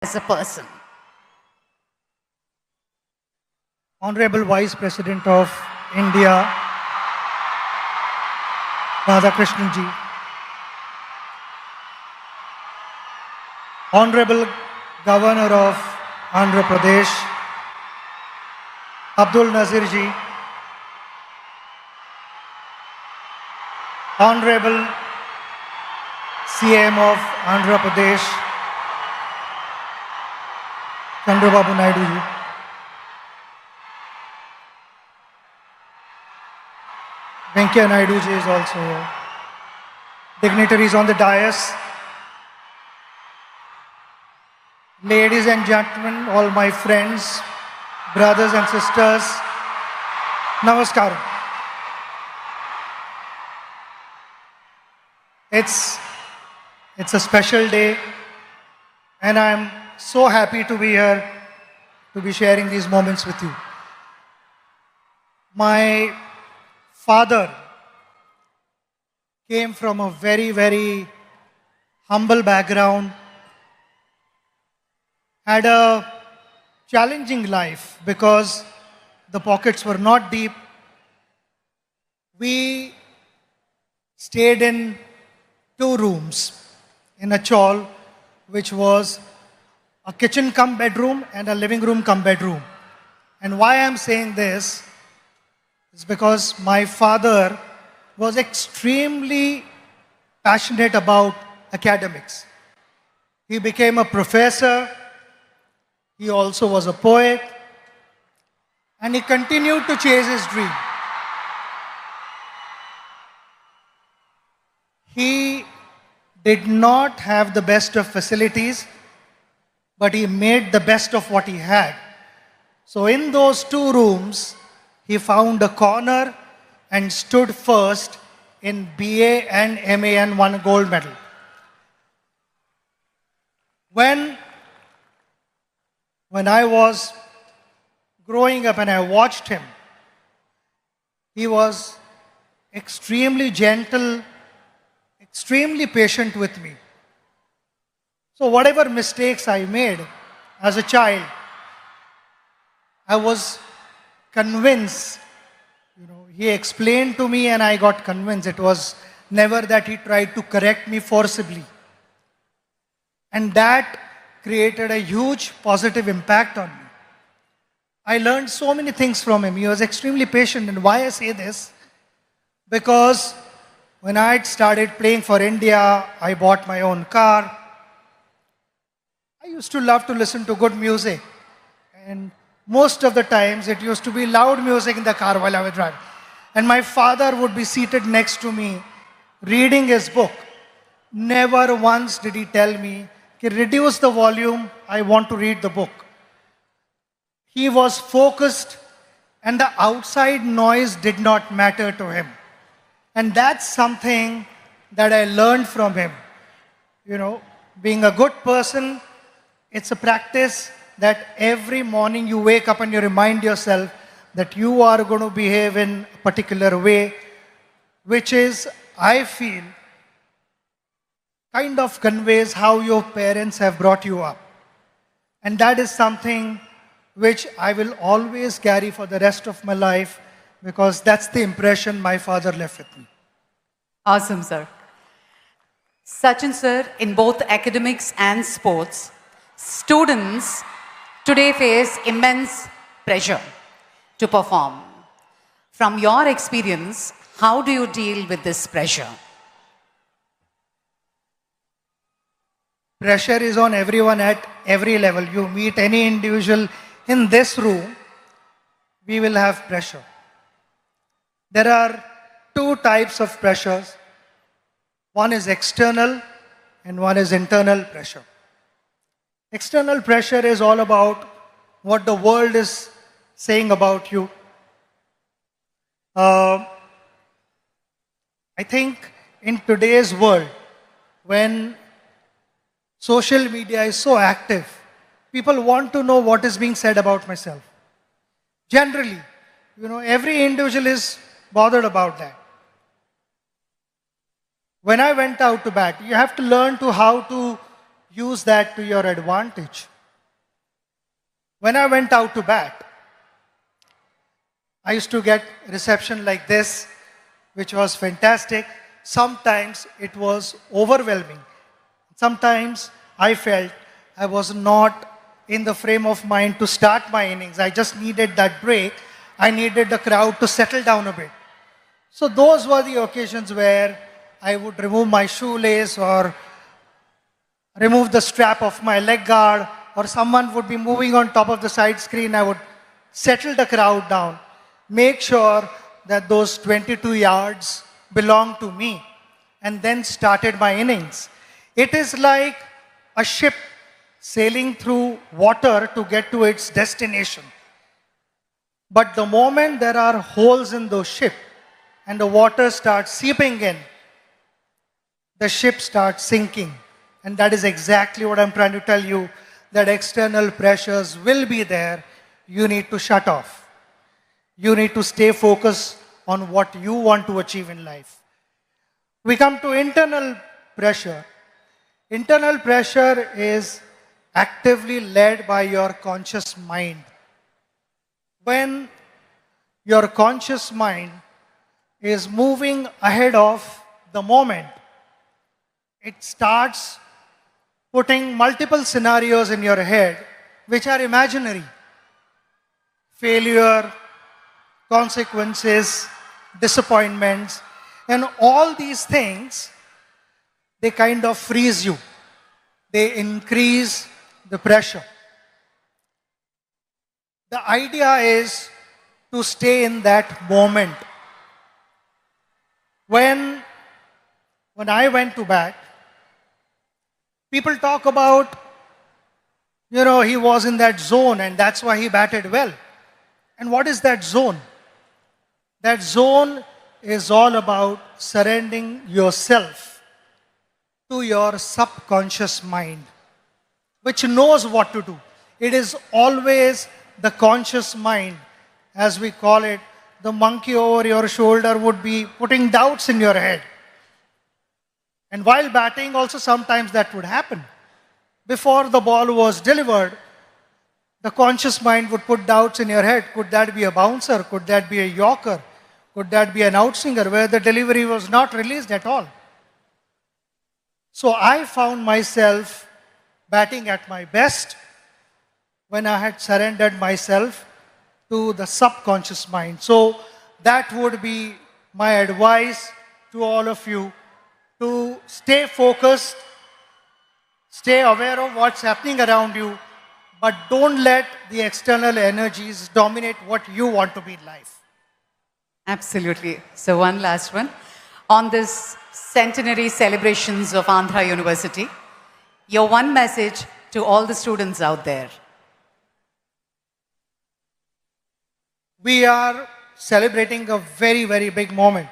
as a person. Honorable Vice President of India, Radhakrishnan ji, Honorable Governor of Andhra Pradesh, Abdul Nazir ji, Honorable CM of Andhra Pradesh, Chandrababu Naidu ji, Venkaiah Naidu ji is also here. Dignitaries on the dais, ladies and gentlemen, all my friends, brothers and sisters, Namaskar. It's a special day, and I'm so happy to be here to be sharing these moments with you. My father came from a very, very humble background, had a challenging life because the pockets were not deep. We stayed in 2 rooms in a chawl, which was a kitchen cum bedroom and a living room cum bedroom. And why I'm saying this is because my father was extremely passionate about academics. He became a professor, he also was a poet, and he continued to chase his dream. He did not have the best of facilities, but he made the best of what he had. So in those 2 rooms, he found a corner and stood first in BA and MA and won a gold medal. When I was growing up and I watched him, he was extremely gentle, extremely patient with me. So whatever mistakes I made as a child, I was convinced. He explained to me and I got convinced. It was never that he tried to correct me forcibly. And that created a huge positive impact on me. I learned so many things from him. He was extremely patient. And why I say this? Because when I had started playing for India, I bought my own car. I used to love to listen to good music. And most of the times it used to be loud music in the car while I was driving. And my father would be seated next to me reading his book. Never once did he tell me, reduce the volume, I want to read the book. He was focused and the outside noise did not matter to him. And that's something that I learned from him. Being a good person, it's a practice that every morning you wake up and you remind yourself that you are going to behave in a particular way, which is, I feel, kind of conveys how your parents have brought you up. And that is something which I will always carry for the rest of my life, because that's the impression my father left with me. Awesome, sir. Sachin sir, in both academics and sports, students today face immense pressure to perform. From your experience, how do you deal with this pressure? Pressure is on everyone at every level. You meet any individual in this room, we will have pressure. There are 2 types of pressures. One is external and one is internal pressure. External pressure is all about what the world is saying about you. I think in today's world, when social media is so active, people want to know what is being said about myself. Generally, every individual is bothered about that. When I went out to bat, you have to learn how to use that to your advantage. When I went out to bat, I used to get reception like this, which was fantastic. Sometimes it was overwhelming. Sometimes I felt I was not in the frame of mind to start my innings. I just needed that break. I needed the crowd to settle down a bit. So those were the occasions where I would remove my shoelace or remove the strap of my leg guard, or someone would be moving on top of the side screen. I would settle the crowd down, make sure that those 22 yards belong to me, and then started my innings. It is like a ship sailing through water to get to its destination. But the moment there are holes in the ship and the water starts seeping in, the ship starts sinking. And that is exactly what I'm trying to tell you, that external pressures will be there. You need to shut off. You need to stay focused on what you want to achieve in life. We come to internal pressure. Internal pressure is actively led by your conscious mind. When your conscious mind is moving ahead of the moment, it starts putting multiple scenarios in your head which are imaginary. Failure, consequences, disappointments, and all these things, they kind of freeze you. They increase the pressure. The idea is to stay in that moment. When I went to bat, people talk about, he was in that zone and that's why he batted well. And what is that zone? That zone is all about surrendering yourself to your subconscious mind, which knows what to do. It is always the conscious mind, as we call it. The monkey over your shoulder would be putting doubts in your head. And while batting, also sometimes that would happen. Before the ball was delivered, the conscious mind would put doubts in your head. Could that be a bouncer? Could that be a yorker? Could that be an outswinger where the delivery was not released at all? So I found myself batting at my best when I had surrendered myself to the subconscious mind. So that would be my advice to all of you, to stay focused, stay aware of what's happening around you, but don't let the external energies dominate what you want to be in life. Absolutely. So one last one. On this centenary celebrations of Andhra University, your one message to all the students out there. We are celebrating a very, very big moment.